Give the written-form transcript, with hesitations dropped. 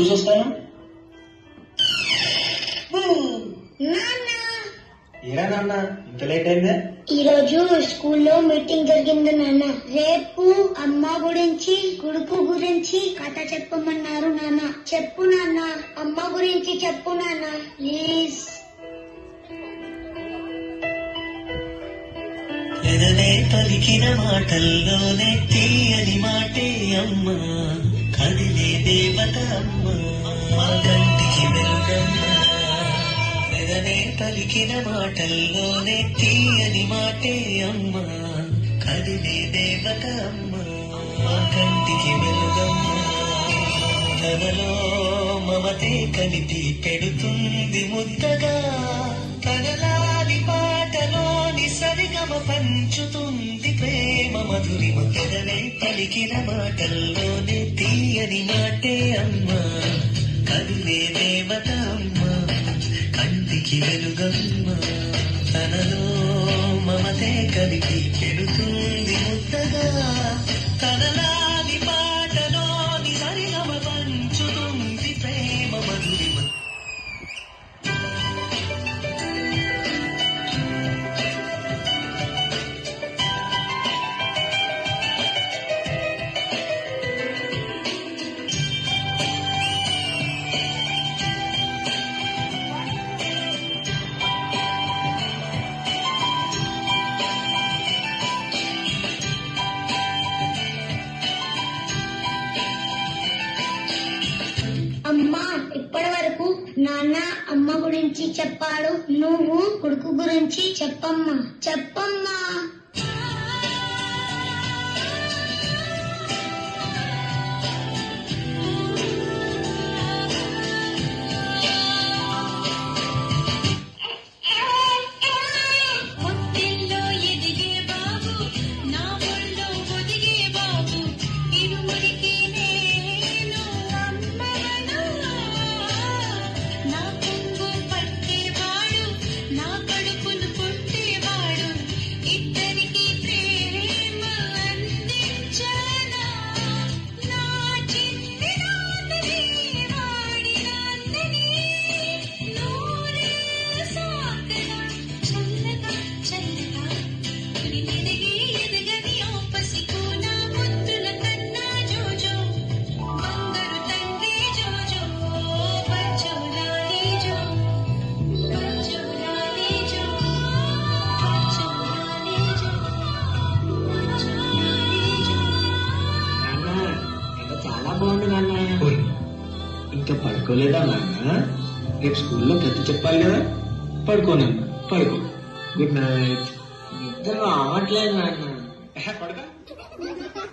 చూసొస్తాను. ఏరా నాన్న ఇంత లేట్ అయిందే? ఈ రోజు స్కూల్లో మీటింగ్ జరిగింది నాన్న. రేపు అమ్మ గురించి కొడుకు గురించి కథ చెప్పమన్నారు నాన్న. చెప్పు నాన్న, అమ్మ గురించి చెప్పు నాన్న ప్లీజ్. ఎదనే పలికిన మాటల్లోనే తీయని మాటే అమ్మ, కదిలే దేవత అమ్మ, కంటికి వెలుగమ్మ. ఎదనే పలికిన మాటల్లోనే తీయని మాటే అమ్మ, కదిలే దేవత అమ్మ, కంటికి వెలుగమ్మ. తనలో మమతే కలిపి పెడుతుంది ముద్దగా, తనలాలి పాటలోని సరిగమ పంచుతుంది ప్రేమ మధురిమ. ఎదనే పలికిన మాటల్లోనే తీయని మాటే అమ్మ, కదిలే దేవత అమ్మ, కంటికి వెలుగమ్మ. తనలో మమతే కలిపి పెడుతుంది ముద్దగా, తనలాలి పాటలోని సరిగమ పంచుతుంది ప్రేమ మధురిమ. అమ్మా, ఇప్పటి వరకు నాన్న అమ్మ గురించి చెప్పాడు, నువ్వు కొడుకు గురించి చెప్పమ్మా. చెప్పమ్మా. పొట్టిల్లో ఎదిగే బాబు, నా ఒళ్ళో ఒదిగే బాబు, ఇరువురికి నేను అమ్మను. నా కొంగు పట్టేవాడు, నా కడుపును పుట్టేవాడు, ఇద్దరికి ప్రేమ అందించానా. నా చిన్ని నాన్నని, వాడి నాన్నని, నూరేళ్ళు సాకనా. చల్లగా చల్లగా ఎదిగి ఎదగని ఓ పసికోనా, ముద్దుల కన్నా జోజో, బంగారు తండ్రి జోజో, బచ్చోలాలి జో, బచ్చోలాలి జో, బచ్చోలాలి జో, బచ్చోలాలి జో. నాన్న ఇంకా చాలా బాగుంది నాన్న. ఇంకా పడుకోలేదా నాన్న? రేపు స్కూల్లో కథ చెప్పాలి కదా. పడుకోనన్నా, పడుకో. Good night. నిద్ర రావట్లేదు నాన్న. పడుకో.